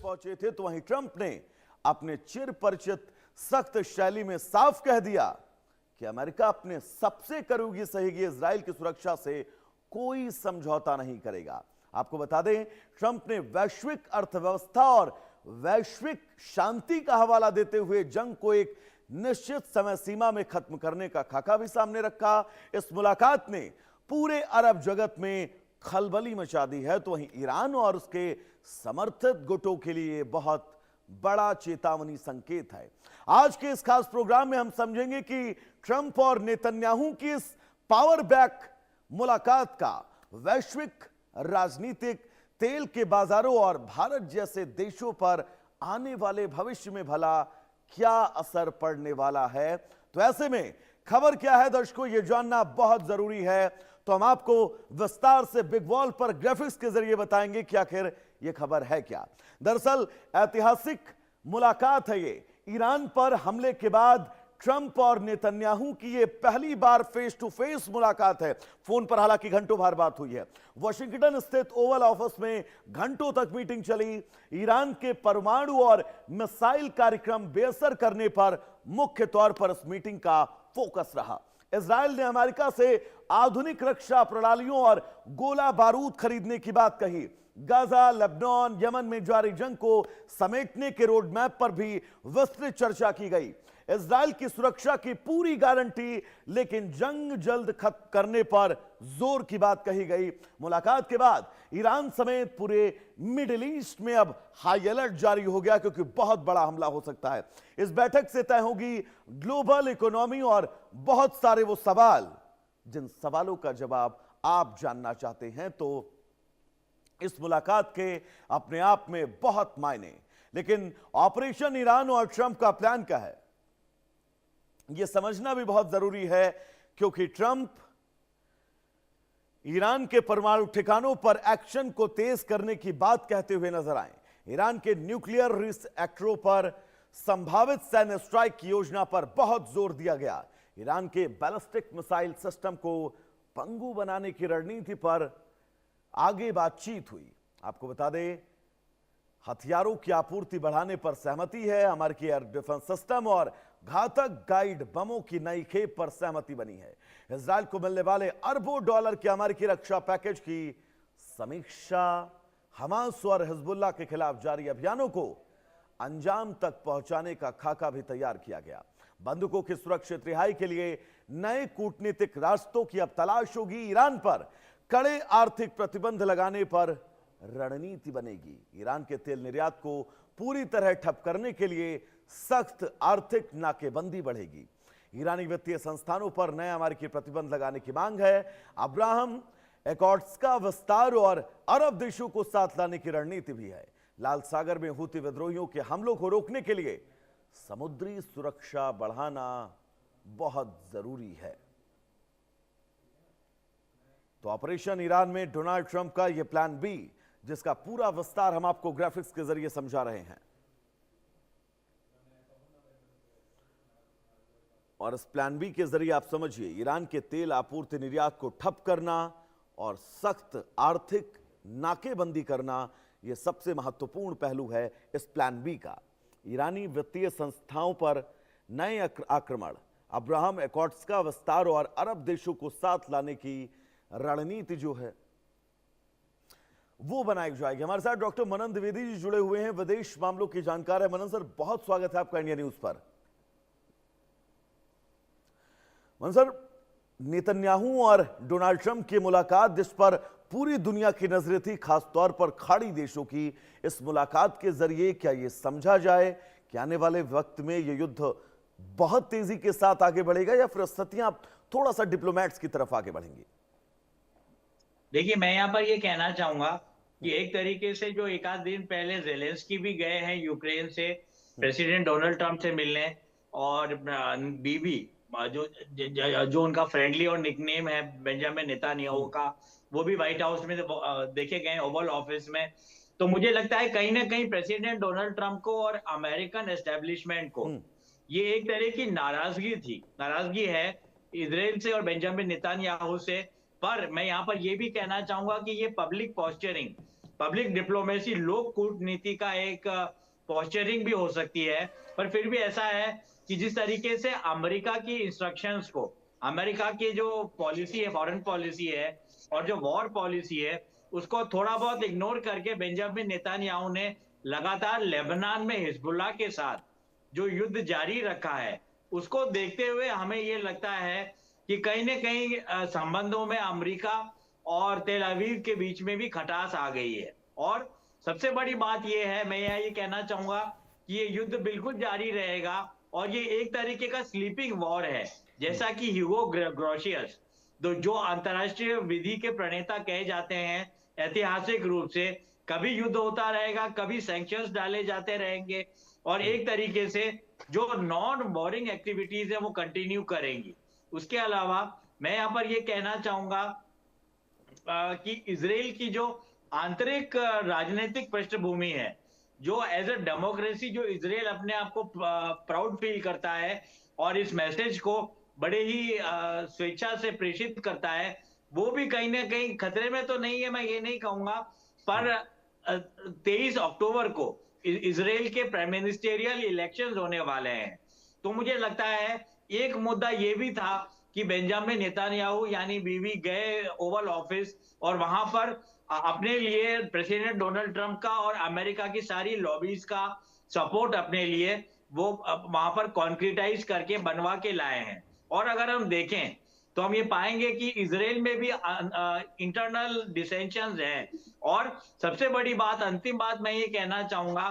पहुंचे थे तो वहीं ट्रंप ने अपने चिर परिचित सख्त शैली में साफ कह दिया कि अमेरिका अपने सबसे करीबी सहयोगी इजराइल की सुरक्षा से कोई समझौता नहीं करेगा। आपको बता दें, ट्रंप ने वैश्विक अर्थव्यवस्था और वैश्विक शांति का हवाला देते हुए जंग को एक निश्चित समय सीमा में खत्म करने का खाका भी सामने रखा। इस मुलाकात ने पूरे अरब जगत में खलबली मचा दी है, तो वहीं ईरान और उसके समर्थित गुटों के लिए बहुत बड़ा चेतावनी संकेत है। आज के इस खास प्रोग्राम में हम समझेंगे कि ट्रंप और नेतन्याहू की इस पावर बैक मुलाकात का वैश्विक राजनीतिक, तेल के बाजारों और भारत जैसे देशों पर आने वाले भविष्य में भला क्या असर पड़ने वाला है। तो ऐसे में खबर क्या है दर्शकों, यह जानना बहुत जरूरी है। तो हम आपको विस्तार से बिग वॉल पर ग्राफिक्स के जरिए बताएंगे कि आखिर यह खबर है क्या। दरअसल ऐतिहासिक मुलाकात है ये। ईरान पर हमले के बाद ट्रंप और नेतन्याहू की यह पहली बार फेस टू फेस मुलाकात है। फोन पर हालांकि घंटों भर बात हुई है। वॉशिंगटन स्थित ओवल ऑफिस में घंटों तक मीटिंग चली। ईरान के परमाणु और मिसाइल कार्यक्रम बेअसर करने पर मुख्य तौर पर इस मीटिंग का फोकस रहा। इजराइल ने अमेरिका से आधुनिक रक्षा प्रणालियों और गोला बारूद खरीदने की बात कही। गाजा, लेबनान, यमन में जारी जंग को समेटने के रोड मैप पर भी विस्तृत चर्चा की गई। इजराइल की सुरक्षा की पूरी गारंटी, लेकिन जंग जल्द खत्म करने पर जोर की बात कही गई। मुलाकात के बाद ईरान समेत पूरे मिडिल ईस्ट में अब हाई अलर्ट जारी हो गया, क्योंकि बहुत बड़ा हमला हो सकता है। इस बैठक से तय होगी ग्लोबल इकोनॉमी और बहुत सारे वो सवाल जिन सवालों का जवाब आप जानना चाहते हैं। तो इस मुलाकात के अपने आप में बहुत मायने, लेकिन ऑपरेशन ईरान और ट्रंप का प्लान क्या है यह समझना भी बहुत जरूरी है, क्योंकि ट्रंप ईरान के परमाणु ठिकानों पर एक्शन को तेज करने की बात कहते हुए नजर आए। ईरान के न्यूक्लियर रिएक्टरों पर संभावित सैन्य स्ट्राइक की योजना पर बहुत जोर दिया गया। ईरान के बैलिस्टिक मिसाइल सिस्टम को पंगु बनाने की रणनीति पर आगे बातचीत हुई। आपको बता दें, हथियारों की आपूर्ति बढ़ाने पर सहमति है। अमेरिकी एयर डिफेंस सिस्टम और घातक गाइड बमों की नई खेप पर सहमति बनी है। इजराइल को मिलने वाले अरबों डॉलर के अमेरिकी रक्षा पैकेज की समीक्षा, हमास और हिजबुल्लाह के खिलाफ जारी अभियानों को अंजाम तक पहुंचाने का खाका भी तैयार किया गया। बंदूकों की सुरक्षित रिहाई के लिए नए कूटनीतिक रास्तों की अब तलाश होगी। ईरान पर कड़े आर्थिक प्रतिबंध लगाने पर रणनीति बनेगी। ईरान के तेल निर्यात को पूरी तरह ठप करने के लिए सख्त आर्थिक नाकेबंदी बढ़ेगी। ईरानी वित्तीय संस्थानों पर नए अमेरिकी प्रतिबंध लगाने की मांग है। अब्राहम एकॉर्ड्स का विस्तार और अरब देशों को साथ लाने की रणनीति भी है। लाल सागर में हूती विद्रोहियों के हमलों को रोकने के लिए समुद्री सुरक्षा बढ़ाना बहुत जरूरी है। तो ऑपरेशन ईरान में डोनाल्ड ट्रंप का यह प्लान बी, जिसका पूरा विस्तार हम आपको ग्राफिक्स के जरिए समझा रहे हैं। और इस प्लान बी के जरिए आप समझिए, ईरान के तेल आपूर्ति निर्यात को ठप करना और सख्त आर्थिक नाकेबंदी करना, यह सबसे महत्वपूर्ण पहलू है इस प्लान बी का। ईरानी वित्तीय संस्थाओं पर नए आक्रमण, अब्राहम एकॉर्ड्स का विस्तार और अरब देशों को साथ लाने की रणनीति जो है वो बनाई जाएगी। हमारे साथ डॉक्टर मनन द्विवेदी जी जुड़े हुए हैं, विदेश मामलों के जानकार है। मनन सर, बहुत स्वागत है आपका इंडिया न्यूज पर। मनन सर, नेतन्याहू और डोनाल्ड ट्रंप की मुलाकात, जिस पर पूरी दुनिया की नजरें थी, खासतौर पर खाड़ी देशों की, इस मुलाकात के जरिए क्या यह समझा जाए कि आने वाले वक्त में यह युद्ध बहुत तेजी के साथ आगे बढ़ेगा, या फिर स्थितियां थोड़ा सा डिप्लोमेट्स की तरफ आगे बढ़ेंगी? देखिए, मैं यहाँ पर ये कहना चाहूंगा कि एक तरीके से जो एक आध दिन पहले जेलेंस्की भी गए हैं यूक्रेन से प्रेसिडेंट डोनाल्ड ट्रंप से मिलने, और बीबी जो उनका फ्रेंडली और निकनेम है बेंजामिन नेतान्याहू का, वो भी व्हाइट हाउस में देखे गए ओवल ऑफिस में। तो मुझे लगता है कहीं ना कहीं प्रेसिडेंट डोनाल्ड ट्रंप को और अमेरिकन एस्टेब्लिशमेंट को ये एक तरह की नाराजगी है इजराइल से और बेंजामिन नेतान्याहू से। पर मैं यहाँ पर ये भी कहना चाहूंगा कि ये पब्लिक पॉस्चरिंग पब्लिक डिप्लोमेसी, लोक कूटनीति का एक पोस्चरिंग भी हो सकती है। पर फिर भी ऐसा है कि जिस तरीके से अमेरिका की इंस्ट्रक्शंस को, अमेरिका की जो पॉलिसी है, फॉरेन पॉलिसी है और जो वॉर पॉलिसी है, उसको थोड़ा बहुत इग्नोर करके बेंजामिन नेतन्याहू ने लगातार लेबनान में हिजबुल्लाह के साथ जो युद्ध जारी रखा है, उसको देखते हुए हमें ये लगता है कि कहीं न कहीं संबंधों में अमेरिका और तेल अवीव के बीच में भी खटास आ गई है। और सबसे बड़ी बात ये है, मैं ये कहना चाहूंगा कि ये युद्ध बिल्कुल जारी रहेगा और ये एक तरीके का स्लीपिंग वॉर है, जैसा कि ह्यूगो ग्रोशियस, जो अंतर्राष्ट्रीय विधि के प्रणेता कहे जाते हैं ऐतिहासिक रूप से, कभी युद्ध होता रहेगा, कभी सैंक्शंस डाले जाते रहेंगे और एक तरीके से जो नॉन वॉरिंग एक्टिविटीज है वो कंटिन्यू करेंगी। उसके अलावा मैं यहाँ पर ये कहना चाहूंगा कि इजराइल की जो आंतरिक राजनीतिक पृष्ठभूमि है, जो एज अ डेमोक्रेसी जो इजराइल अपने आप को प्राउड फील करता है और इस मैसेज को बड़े ही स्वेच्छा से प्रेषित करता है, वो भी कहीं ना कहीं खतरे में तो नहीं है, मैं ये नहीं कहूंगा। पर 23 अक्टूबर को इजराइल के प्राइम मिनिस्टेरियल इलेक्शंस होने वाले हैं, तो मुझे लगता है एक मुद्दा ये भी था कि बेंजामिन नेतन्याहू यानी बीवी गए ओवल ऑफिस और वहां पर अपने लिए प्रेसिडेंट डोनाल्ड ट्रंप का और अमेरिका की सारी लॉबीज का सपोर्ट अपने लिए वो वहां पर कॉन्क्रीटाइज करके बनवा के लाए हैं। और अगर हम देखें तो हम ये पाएंगे कि इजराइल में भी इंटरनल डिसेंशंस हैं। और सबसे बड़ी बात, अंतिम बात मैं ये कहना चाहूंगा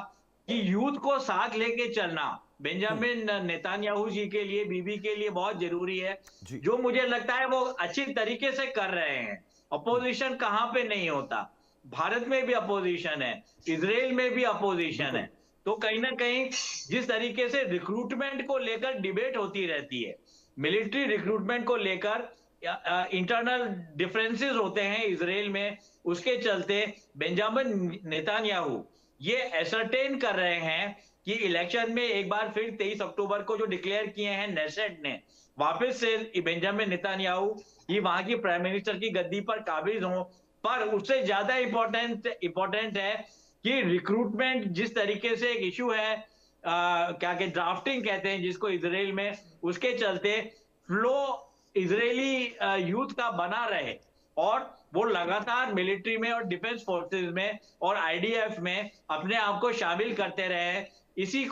कि यूथ को साथ लेके चलना बेंजामिन नेतन्याहू जी के लिए, बीबी के लिए बहुत जरूरी है, जी। जो मुझे लगता है वो अच्छी तरीके से कर रहे हैं। अपोजिशन कहां पे नहीं होता, भारत में भी अपोजिशन है, इजराइल में भी अपोजिशन है। तो कहीं ना कहीं जिस तरीके से रिक्रूटमेंट को लेकर डिबेट होती रहती है, मिलिट्री रिक्रूटमेंट को लेकर इंटरनल डिफरेंसेस होते हैं इजराइल में, उसके चलते बेंजामिन नेतन्याहू ये एसरटेन कर रहे हैं कि इलेक्शन में एक बार फिर 23 अक्टूबर को जो डिक्लेयर किए हैं नेसेट ने, वापस से बेंजामिन नेतन्याहू ये वहां की प्राइम मिनिस्टर की गद्दी पर काबिज हों। पर उससे ज्यादा इंपॉर्टेंट है कि रिक्रूटमेंट जिस तरीके से एक इशू है, क्या के ड्राफ्टिंग कहते हैं जिसको इजराइल में, उसके चलते फ्लो इजरायली यूथ का बना रहे और वो लगातार मिलिट्री में और डिफेंस फोर्सेस में और आईडीएफ में अपने आप को शामिल करते रहे। इसी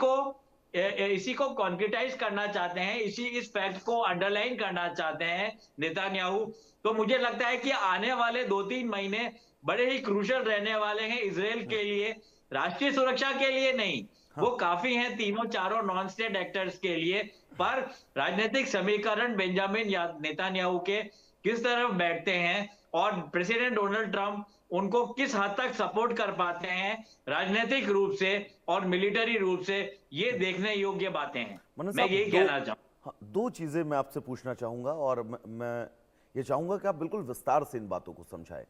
को कॉन्क्रिटाइज करना चाहते हैं, इस फैक्ट को अंडरलाइन करना चाहते हैं नेतन्याहू। तो मुझे लगता है कि आने वाले 2-3 महीने बड़े ही क्रूशल रहने वाले हैं इजराइल के लिए, राष्ट्रीय सुरक्षा के लिए नहीं, वो काफी हैं तीनों चारों नॉन स्टेट एक्टर्स के लिए, पर राजनीतिक समीकरण बेंजामिन नेतन्याहू के किस तरफ बैठते हैं और प्रेसिडेंट डोनाल्ड ट्रंप उनको किस हद तक सपोर्ट कर पाते हैं राजनीतिक रूप से और मिलिट्री रूप से, ये देखने योग्य बातें हैं। मैं यही कहना चाहूँ। दो चीजें मैं आपसे पूछना चाहूंगा और मैं ये चाहूंगा कि आप बिल्कुल विस्तार से इन बातों को समझाएं।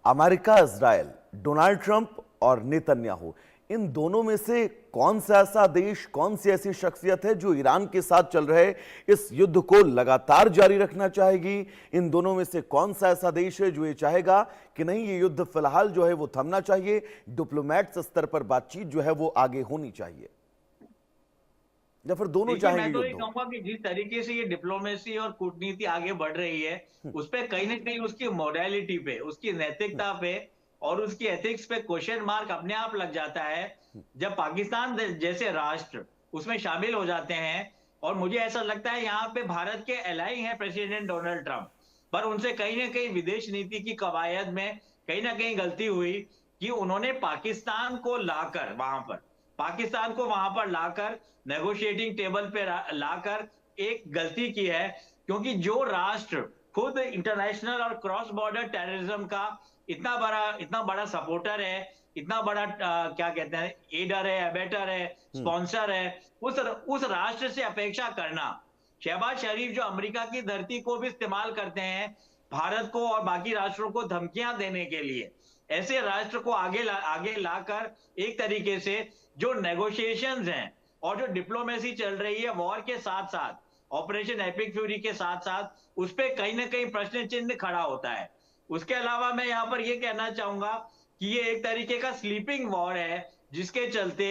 अमेरिका, इजराइल, डोनाल्ड ट्रंप और नेतन्याहू, इन दोनों में से कौन सा ऐसा देश, कौन सी ऐसी शख्सियत है जो ईरान के साथ चल रहे इस युद्ध को लगातार जारी रखना चाहेगी? इन दोनों में से कौन सा ऐसा देश है जो ये चाहेगा कि नहीं, ये युद्ध फिलहाल जो है वो थमना चाहिए, डिप्लोमेट्स स्तर पर बातचीत जो है वो आगे होनी चाहिए, या फिर दोनों चाहेंगे? मैं तो ये कहूंगा कि जिस तरीके से ये डिप्लोमेसी और कूटनीति आगे बढ़ रही है, उस पर कहीं ना कहीं उसकी मोडालिटी पे, उसकी नैतिकता पे और उसकी एथिक्स पे क्वेश्चन मार्क अपने आप लग जाता है जब पाकिस्तान जैसे राष्ट्र उसमें शामिल हो जाते हैं। और मुझे ऐसा लगता है यहाँ पे भारत के एलाई हैं प्रेसिडेंट डोनाल्ड ट्रंप, पर उनसे कहीं ना कहीं विदेश नीति की कवायद में कहीं ना कहीं गलती हुई कि उन्होंने पाकिस्तान को वहां पर लाकर नेगोशिएटिंग टेबल पे लाकर एक गलती की है, क्योंकि जो राष्ट्र खुद इंटरनेशनल और क्रॉस बॉर्डर टेररिज्म का इतना बड़ा सपोर्टर है, इतना बड़ा क्या कहते हैं, एडर है, एबेटर है, स्पॉन्सर है, उस राष्ट्र से अपेक्षा करना, शहबाज शरीफ जो अमेरिका की धरती को भी इस्तेमाल करते हैं भारत को और बाकी राष्ट्रों को धमकियां देने के लिए, ऐसे राष्ट्र को आगे लाकर एक तरीके से जो नेगोशिएशंस हैं और जो डिप्लोमेसी चल रही है वॉर के साथ साथ, ऑपरेशन एपिक फ्यूरी के साथ साथ, उस पर कहीं ना कहीं प्रश्न चिन्ह खड़ा होता है। उसके अलावा मैं यहाँ पर यह कहना चाहूंगा कि ये एक तरीके का स्लीपिंग वॉर है, जिसके चलते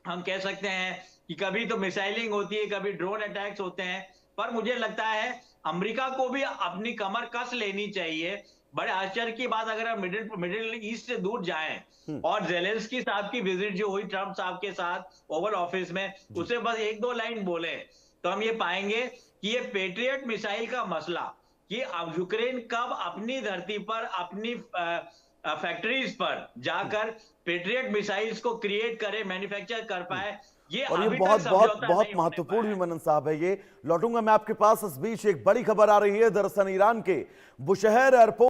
हम कह सकते हैं कि कभी तो मिसाइलिंग होती है, कभी ड्रोन अटैक्स होते हैं। पर मुझे लगता है अमेरिका को भी अपनी कमर कस लेनी चाहिए। बड़े आश्चर्य की बात, अगर हम मिडिल मिडिल ईस्ट से दूर जाएं और जेलेंस्की साहब की विजिट जो हुई ट्रंप साहब के साथ ओवल ऑफिस में, उसे बस एक दो लाइन बोले तो हम ये पाएंगे कि ये पेट्रियट मिसाइल का मसला, कि अब यूक्रेन कब अपनी धरती पर अपनी फैक्ट्रीज पर जाकर पेट्रियट मिसाइल्स को क्रिएट करे, मैन्युफैक्चर कर पाए, ये और ये अभी तक बहुत बहुत समझौता बहुत नहीं होने महत्वपूर्ण पाया भी है। मनन साहब है। ये लौटूंगा मैं आपके पास। इस बीच एक बड़ी खबर आ रही है, दरअसल ईरान के बुशहर एयरपोर्ट